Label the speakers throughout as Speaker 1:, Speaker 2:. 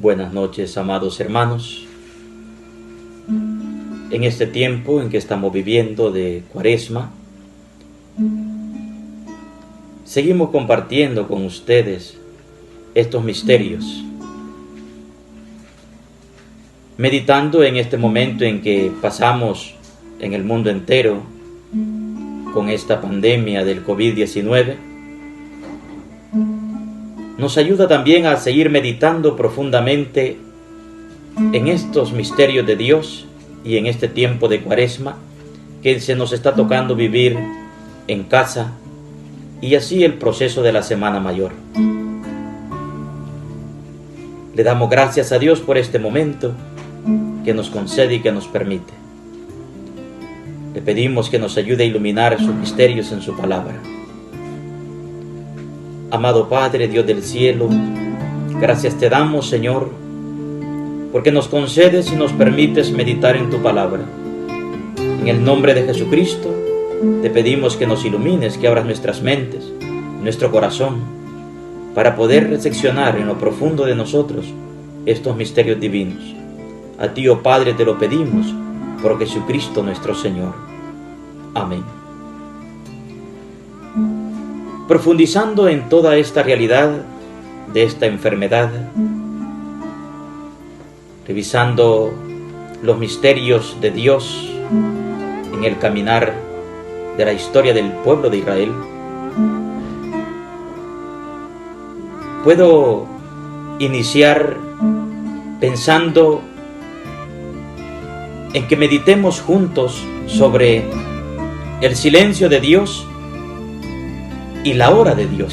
Speaker 1: Buenas noches, amados hermanos. En este tiempo en que estamos viviendo de Cuaresma, seguimos compartiendo con ustedes estos misterios, meditando en este momento en que pasamos en el mundo entero con esta pandemia del COVID-19. Nos ayuda también a seguir meditando profundamente en estos misterios de Dios y en este tiempo de Cuaresma que se nos está tocando vivir en casa, y así el proceso de la Semana Mayor. Le damos gracias a Dios por este momento que nos concede y que nos permite. Le pedimos que nos ayude a iluminar sus misterios en su palabra. Amado Padre, Dios del cielo, gracias te damos, Señor, porque nos concedes y nos permites meditar en tu palabra. En el nombre de Jesucristo, te pedimos que nos ilumines, que abras nuestras mentes, nuestro corazón, para poder reflexionar en lo profundo de nosotros estos misterios divinos. A ti, oh Padre, te lo pedimos, por Jesucristo nuestro Señor. Amén. Profundizando en toda esta realidad de esta enfermedad, revisando los misterios de Dios en el caminar de la historia del pueblo de Israel, puedo iniciar pensando en que meditemos juntos sobre el silencio de Dios y la hora de Dios.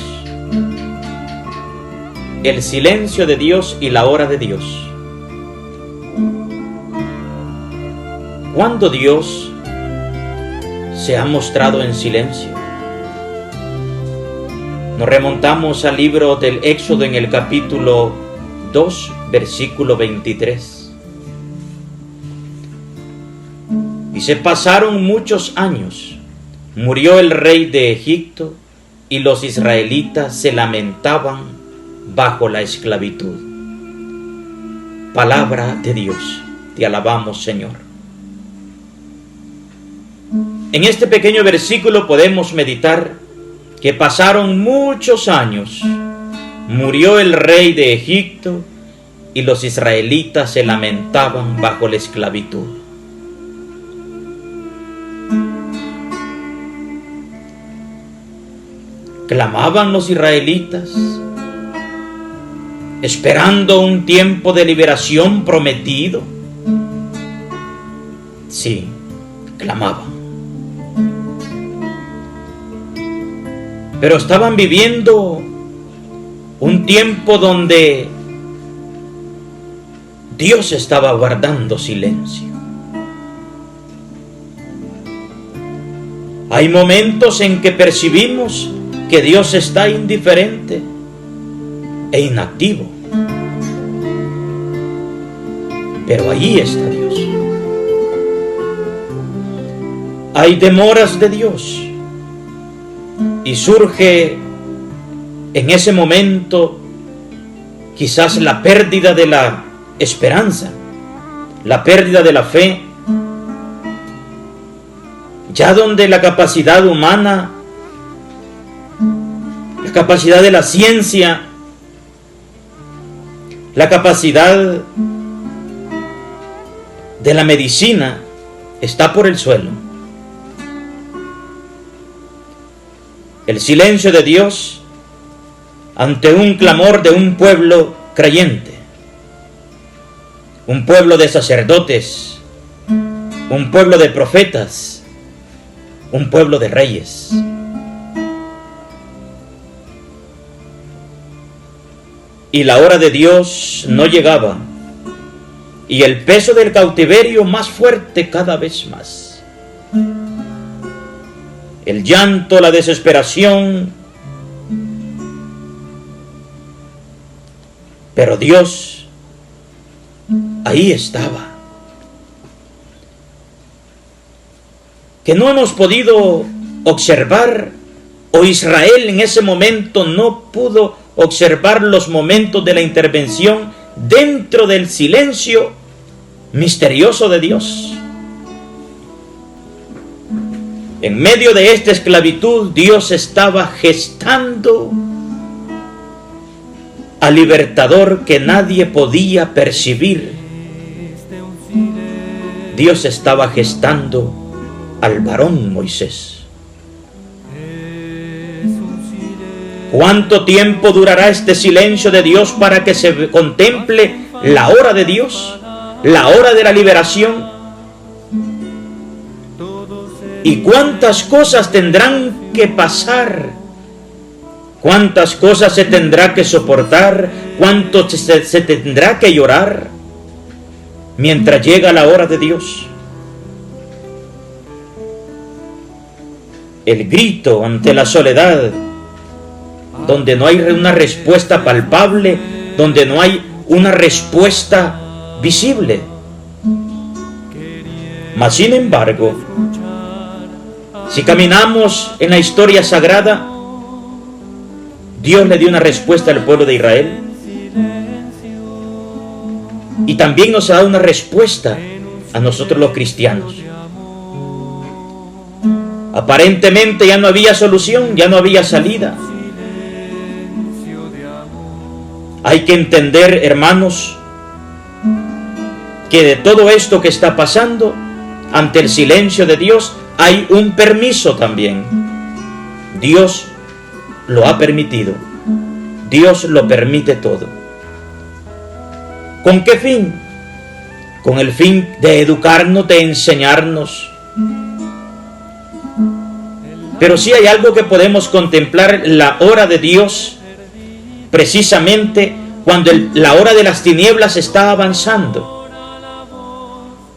Speaker 1: El silencio de Dios y la hora de Dios. ¿Cuándo Dios se ha mostrado en silencio? Nos remontamos al libro del Éxodo en el capítulo 2, versículo 23. Dice: pasaron muchos años, murió el rey de Egipto, y los israelitas se lamentaban bajo la esclavitud. Palabra de Dios, te alabamos, Señor. En este pequeño versículo podemos meditar que pasaron muchos años, murió el rey de Egipto, y los israelitas se lamentaban bajo la esclavitud. Clamaban los israelitas, esperando un tiempo de liberación prometido. Sí, clamaban. Pero estaban viviendo un tiempo donde Dios estaba guardando silencio. Hay momentos en que percibimos que Dios está indiferente e inactivo. Pero ahí está Dios. Hay demoras de Dios. Y surge en ese momento quizás la pérdida de la esperanza, la pérdida de la fe, ya donde la capacidad humana, la capacidad de la ciencia, la capacidad de la medicina está por el suelo. El silencio de Dios ante un clamor de un pueblo creyente, un pueblo de sacerdotes, un pueblo de profetas, un pueblo de reyes. Y la hora de Dios no llegaba, y el peso del cautiverio más fuerte cada vez más. El llanto, la desesperación. Pero Dios ahí estaba. Que no hemos podido observar, o Israel en ese momento no pudo observar los momentos de la intervención dentro del silencio misterioso de Dios. En medio de esta esclavitud, Dios estaba gestando al libertador que nadie podía percibir. Dios estaba gestando al varón Moisés. ¿Cuánto tiempo durará este silencio de Dios para que se contemple la hora de Dios, la hora de la liberación? ¿Y cuántas cosas tendrán que pasar? ¿Cuántas cosas se tendrá que soportar? ¿Cuánto se tendrá que llorar mientras llega la hora de Dios? El grito ante la soledad, donde no hay una respuesta palpable, donde no hay una respuesta visible. Mas sin embargo, si caminamos en la historia sagrada, Dios le dio una respuesta al pueblo de Israel, y también nos ha dado una respuesta a nosotros los cristianos. Aparentemente ya no había solución, ya no había salida. Hay que entender, hermanos, que de todo esto que está pasando, ante el silencio de Dios, hay un permiso también. Dios lo ha permitido. Dios lo permite todo. ¿Con qué fin? Con el fin de educarnos, de enseñarnos. Pero sí hay algo que podemos contemplar: la hora de Dios, precisamente cuando la hora de las tinieblas está avanzando.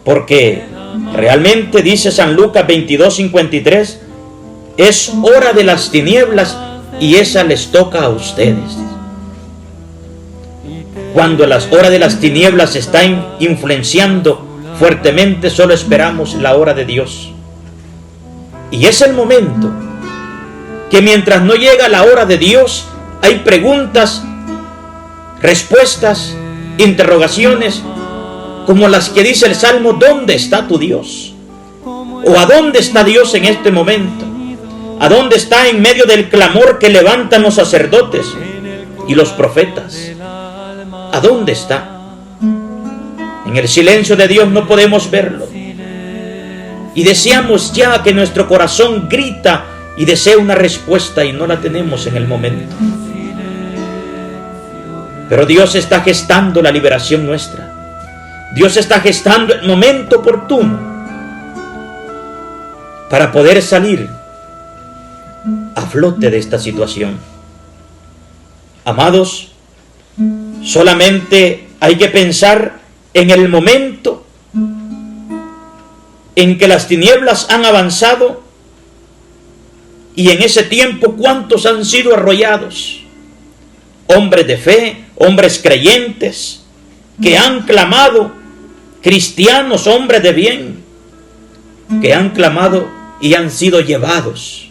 Speaker 1: Porque realmente dice San Lucas 22:53, es hora de las tinieblas y esa les toca a ustedes. Cuando las horas de las tinieblas están influenciando fuertemente, solo esperamos la hora de Dios. Y es el momento que mientras no llega la hora de Dios, hay preguntas, respuestas, interrogaciones, como las que dice el Salmo: ¿dónde está tu Dios? ¿O a dónde está Dios en este momento? ¿A dónde está en medio del clamor que levantan los sacerdotes y los profetas? ¿A dónde está? En el silencio de Dios no podemos verlo. Y deseamos ya, que nuestro corazón grita y desea una respuesta, y no la tenemos en el momento. Pero Dios está gestando la liberación nuestra. Dios está gestando el momento oportuno para poder salir a flote de esta situación. Amados, solamente hay que pensar en el momento en que las tinieblas han avanzado, y en ese tiempo cuántos han sido arrollados. Hombres de fe, hombres creyentes, que han clamado, cristianos, hombres de bien, que han clamado y han sido llevados.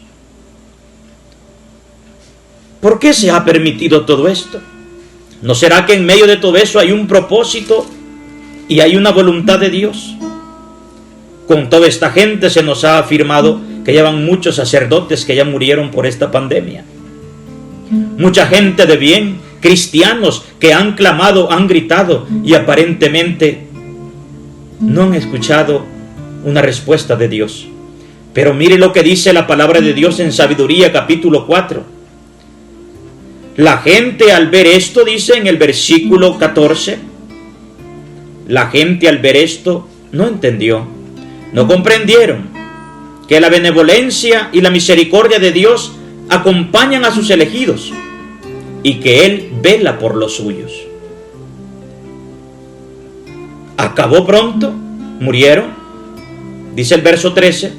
Speaker 1: ¿Por qué se ha permitido todo esto? ¿No será que en medio de todo eso hay un propósito y hay una voluntad de Dios? Con toda esta gente se nos ha afirmado que llevan muchos sacerdotes que ya murieron por esta pandemia. Mucha gente de bien, cristianos que han clamado, han gritado, y aparentemente no han escuchado una respuesta de Dios. Pero mire lo que dice la palabra de Dios en Sabiduría capítulo 4. La gente al ver esto, dice en el versículo 14, la gente al ver esto no entendió, no comprendieron que la benevolencia y la misericordia de Dios acompañan a sus elegidos y que Él vela por los suyos. Acabó pronto, murieron, dice el verso 13,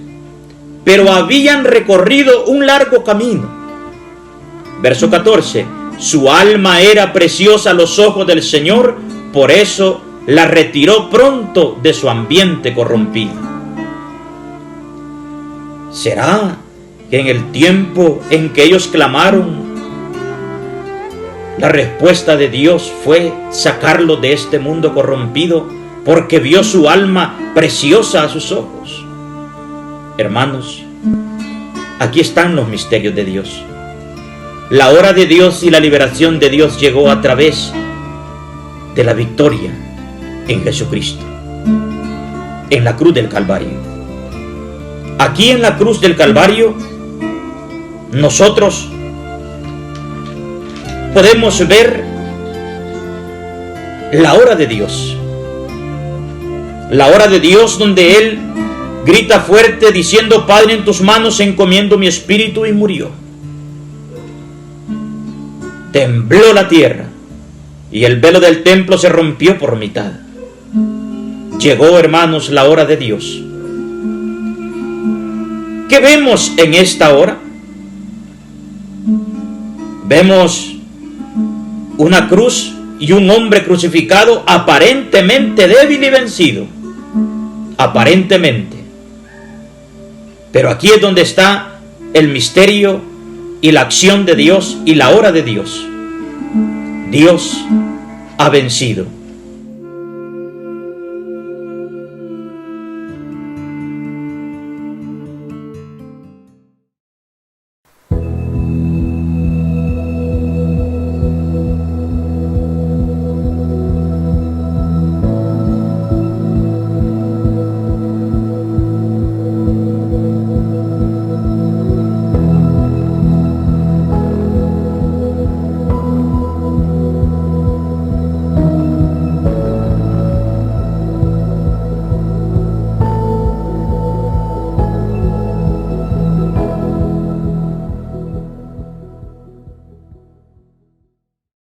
Speaker 1: pero habían recorrido un largo camino. Verso 14, su alma era preciosa a los ojos del Señor, por eso la retiró pronto de su ambiente corrompido. ¿Será que en el tiempo en que ellos clamaron, La respuesta de Dios fue sacarlo de este mundo corrompido, porque vio su alma preciosa a sus ojos. Hermanos, aquí están los misterios de Dios. La hora de Dios y la liberación de Dios llegó a través de la victoria en Jesucristo, en la cruz del Calvario. Aquí en la cruz del Calvario, nosotros podemos ver la hora de Dios. La hora de Dios donde Él grita fuerte diciendo: Padre, en tus manos encomiendo mi espíritu, y murió. Tembló la tierra y el velo del templo se rompió por mitad. Llegó, hermanos, la hora de Dios. ¿Qué vemos en esta hora? Vemos una cruz y un hombre crucificado aparentemente débil y vencido. Aparentemente. Pero aquí es donde está el misterio y la acción de Dios y la hora de Dios. Dios ha vencido.